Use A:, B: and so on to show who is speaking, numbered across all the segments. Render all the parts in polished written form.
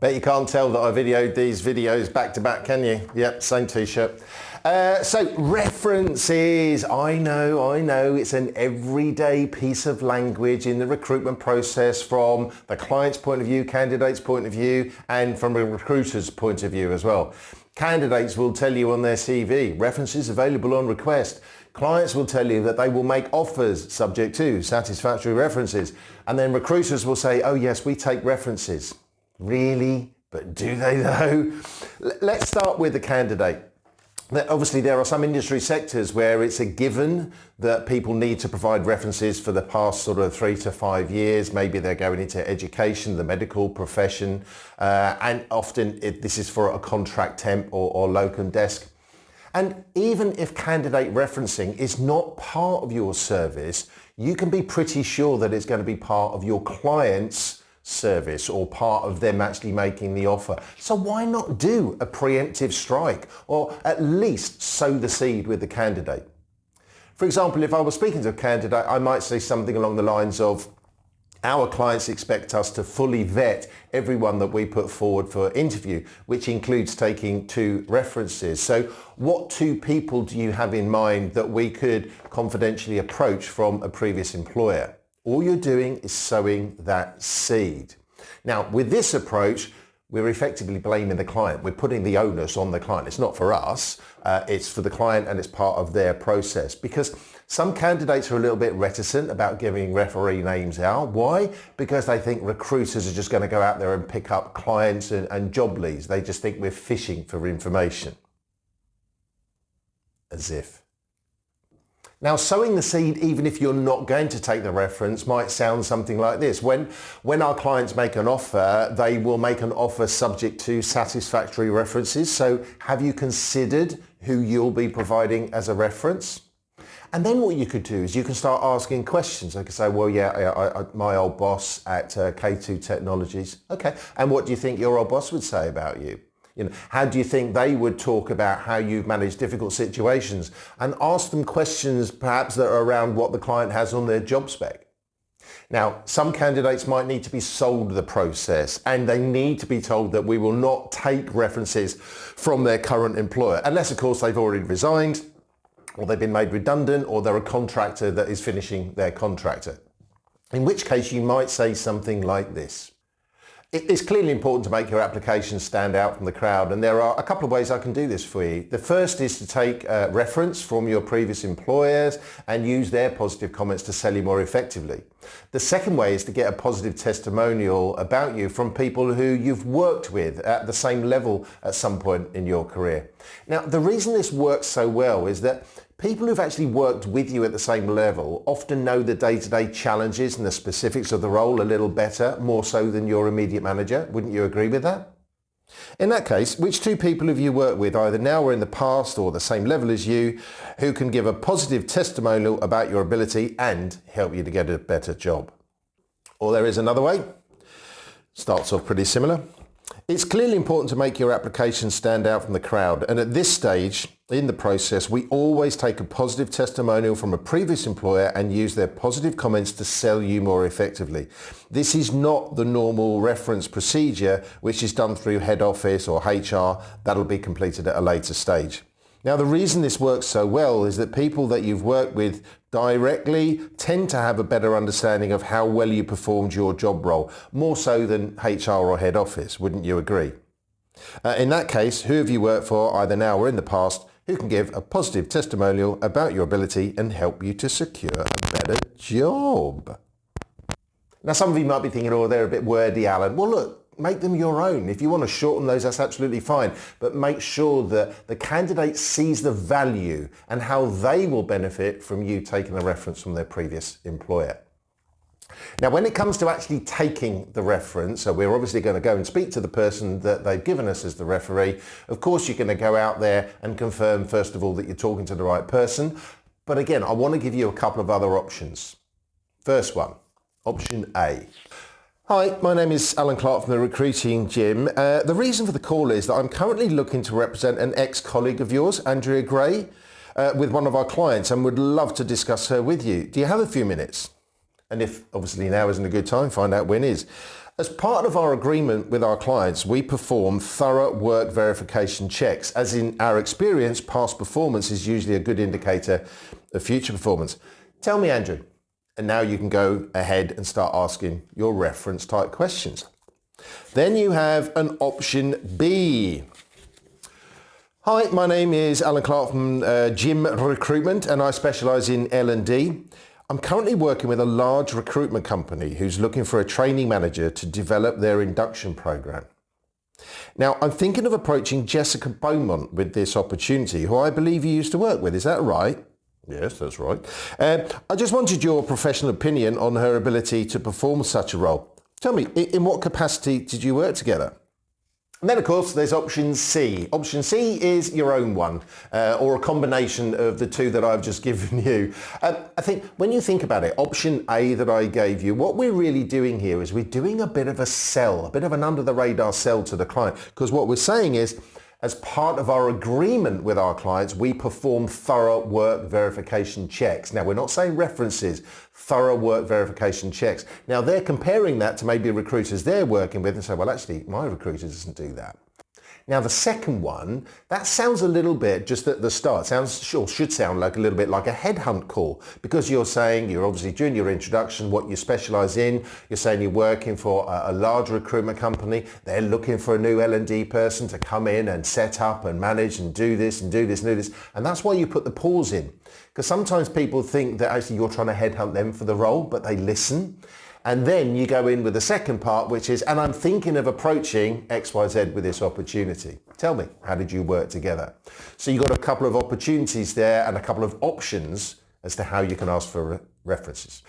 A: Bet you can't tell that I videoed these videos back to back, can you? Yep, same t-shirt. So references, I know, it's an everyday piece of language in the recruitment process from the client's point of view, candidate's point of view, and from a recruiter's point of view as well. Candidates will tell you on their CV, references available on request. Clients will tell you that they will make offers subject to satisfactory references. And then recruiters will say, oh yes, we take references. Really? But do they though? Let's start with the candidate. Obviously, there are some industry sectors where it's a given that people need to provide references for the past sort of 3 to 5 years. Maybe they're going into education, the medical profession, and often this is for a contract temp or locum desk. And even if candidate referencing is not part of your service, you can be pretty sure that it's going to be part of your client's service or part of them actually making the offer. So why not do a preemptive strike or at least sow the seed with the candidate? For example, if I was speaking to a candidate, I might say something along the lines of, our clients expect us to fully vet everyone that we put forward for interview, which includes taking 2 references. So what 2 people do you have in mind that we could confidentially approach from a previous employer? All you're doing is sowing that seed. Now, with this approach, we're effectively blaming the client. We're putting the onus on the client. It's not for us, it's for the client, and it's part of their process. Because some candidates are a little bit reticent about giving referee names out. Why? Because they think recruiters are just going to go out there and pick up clients and job leads. They just think we're fishing for information. As if. Now, sowing the seed, even if you're not going to take the reference, might sound something like this. When our clients make an offer, they will make an offer subject to satisfactory references. So have you considered who you'll be providing as a reference? And then what you could do is you can start asking questions. I could say, well, my old boss at K2 Technologies. Okay, and what do you think your old boss would say about you? How do you think they would talk about how you've managed difficult situations? And ask them questions perhaps that are around what the client has on their job spec. Now, some candidates might need to be sold the process, and they need to be told that we will not take references from their current employer, unless of course they've already resigned, or they've been made redundant, or they're a contractor that is finishing their contractor. In which case you might say something like this. It's clearly important to make your application stand out from the crowd, and there are a couple of ways I can do this for you. The first is to take reference from your previous employers and use their positive comments to sell you more effectively. The second way is to get a positive testimonial about you from people who you've worked with at the same level at some point in your career. Now, the reason this works so well is that people who've actually worked with you at the same level often know the day-to-day challenges and the specifics of the role a little better, more so than your immediate manager. Wouldn't you agree with that? In that case, which 2 people have you worked with, either now or in the past or the same level as you, who can give a positive testimonial about your ability and help you to get a better job? Or there is another way. Starts off pretty similar. It's clearly important to make your application stand out from the crowd, and at this stage in the process, we always take a positive testimonial from a previous employer and use their positive comments to sell you more effectively. This is not the normal reference procedure, which is done through head office or HR. That'll be completed at a later stage. Now, the reason this works so well is that people that you've worked with directly tend to have a better understanding of how well you performed your job role, more so than HR or head office. Wouldn't you agree? In that case, who have you worked for, either now or in the past, who can give a positive testimonial about your ability and help you to secure a better job? Now, some of you might be thinking, oh, they're a bit wordy, Alan. Well, look, make them your own. If you want to shorten those, that's absolutely fine. But make sure that the candidate sees the value and how they will benefit from you taking a reference from their previous employer. Now, when it comes to actually taking the reference, so we're obviously going to go and speak to the person that they've given us as the referee. Of course, you're going to go out there and confirm, first of all, that you're talking to the right person. But again, I want to give you a couple of other options. First one, option A. Hi, my name is Alan Clark from the Recruiting Gym. The reason for the call is that I'm currently looking to represent an ex-colleague of yours, Andrea Gray, with one of our clients, and would love to discuss her with you. Do you have a few minutes? And if obviously now isn't a good time, find out when is. As part of our agreement with our clients, we perform thorough work verification checks. As in our experience, past performance is usually a good indicator of future performance. Tell me, Andrew, and now you can go ahead and start asking your reference type questions. Then you have an option B. Hi, my name is Alan Clark from Jim Recruitment, and I specialise in L&D. I'm currently working with a large recruitment company who's looking for a training manager to develop their induction program. Now, I'm thinking of approaching Jessica Beaumont with this opportunity, who I believe you used to work with. Is that right? Yes, that's right. I just wanted your professional opinion on her ability to perform such a role. Tell me, in what capacity did you work together? And then, of course, there's option C. Option C is your own one, or a combination of the two that I've just given you. I think when you think about it, option A that I gave you, what we're really doing here is we're doing a bit of a sell, a bit of an under-the-radar sell to the client. Because what we're saying is, as part of our agreement with our clients, we perform thorough work verification checks. Now, we're not saying references, thorough work verification checks. Now, they're comparing that to maybe recruiters they're working with and say, well, actually, my recruiter doesn't do that. Now, the second one, that sounds a little bit, just at the start, should sound like a little bit like a headhunt call, because you're saying, you're obviously doing your introduction, what you specialise in, you're saying you're working for a large recruitment company, they're looking for a new L&D person to come in and set up and manage and do this and do this and do this, and that's why you put the pause in, because sometimes people think that actually you're trying to headhunt them for the role, but they listen. And then you go in with the second part, which is, and I'm thinking of approaching XYZ with this opportunity. Tell me, how did you work together? So you've got a couple of opportunities there and a couple of options as to how you can ask for references.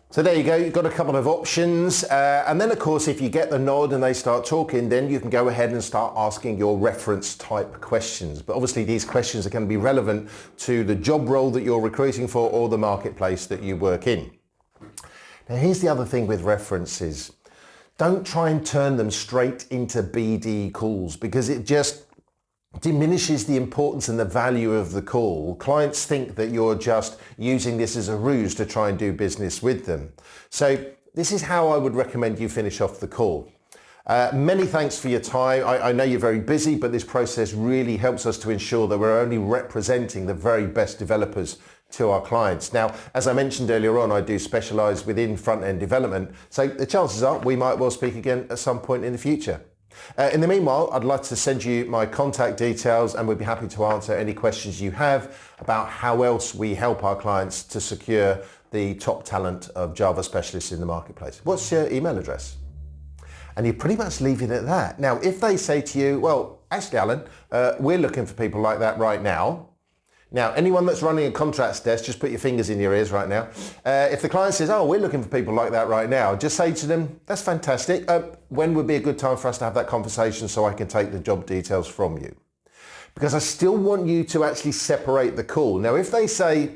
A: So there you go, you've got a couple of options. And then, of course, if you get the nod and they start talking, then you can go ahead and start asking your reference type questions. But obviously, these questions are going to be relevant to the job role that you're recruiting for or the marketplace that you work in. Now, here's the other thing with references. Don't try and turn them straight into BD calls, because it just diminishes the importance and the value of the call. Clients think that you're just using this as a ruse to try and do business with them. So this is how I would recommend you finish off the call. Many thanks for your time. I know you're very busy, but this process really helps us to ensure that we're only representing the very best developers to our clients. Now, as I mentioned earlier on, I do specialise within front-end development, so the chances are we might well speak again at some point in the future. In the meanwhile, I'd like to send you my contact details, and we'd be happy to answer any questions you have about how else we help our clients to secure the top talent of Java specialists in the marketplace. What's your email address? And you pretty much leave it at that. Now, if they say to you, well, actually, Alan, we're looking for people like that right now. Now, anyone that's running a contracts desk, just put your fingers in your ears right now. If the client says, oh, we're looking for people like that right now, just say to them, that's fantastic. When would be a good time for us to have that conversation so I can take the job details from you? Because I still want you to actually separate the call. Now, if they say,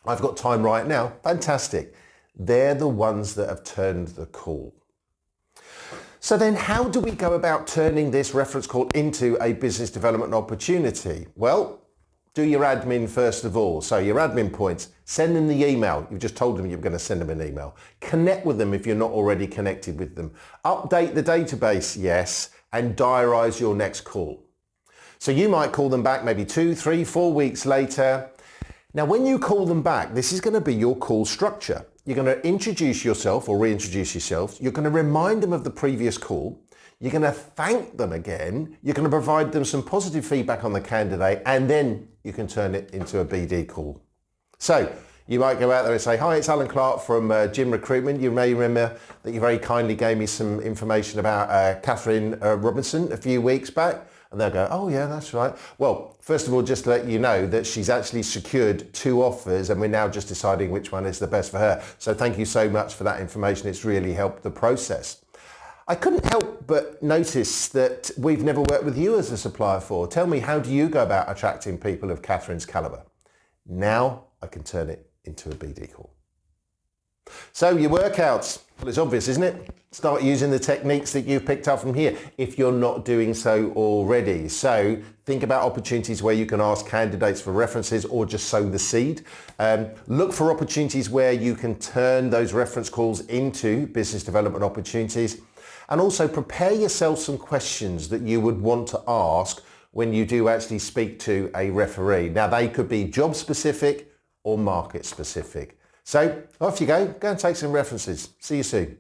A: I've got time right now, fantastic. They're the ones that have turned the call. So then how do we go about turning this reference call into a business development opportunity? Well, do your admin first of all. So your admin points, send them the email. You've just told them you're going to send them an email. Connect with them if you're not already connected with them. Update the database, yes, and diarise your next call. So you might call them back maybe 2, 3, 4 weeks later. Now, when you call them back, this is going to be your call structure. You're going to introduce yourself or reintroduce yourself. You're going to remind them of the previous call. You're going to thank them again. You're going to provide them some positive feedback on the candidate, and then you can turn it into a BD call. So you might go out there and say, hi, it's Alan Clark from Jim Recruitment. You may remember that you very kindly gave me some information about Catherine Robinson a few weeks back. And they'll go, oh yeah, that's right. Well, first of all, just to let you know that she's actually secured 2 offers and we're now just deciding which one is the best for her. So thank you so much for that information. It's really helped the process. I couldn't help but notice that we've never worked with you as a supplier for. Tell me, how do you go about attracting people of Catherine's caliber? Now I can turn it into a BD call. So your workouts, well, it's obvious, isn't it? Start using the techniques that you've picked up from here if you're not doing so already. So think about opportunities where you can ask candidates for references or just sow the seed. Look for opportunities where you can turn those reference calls into business development opportunities. And also prepare yourself some questions that you would want to ask when you do actually speak to a referee. Now they could be job specific or market specific. So off you go and take some references. See you soon.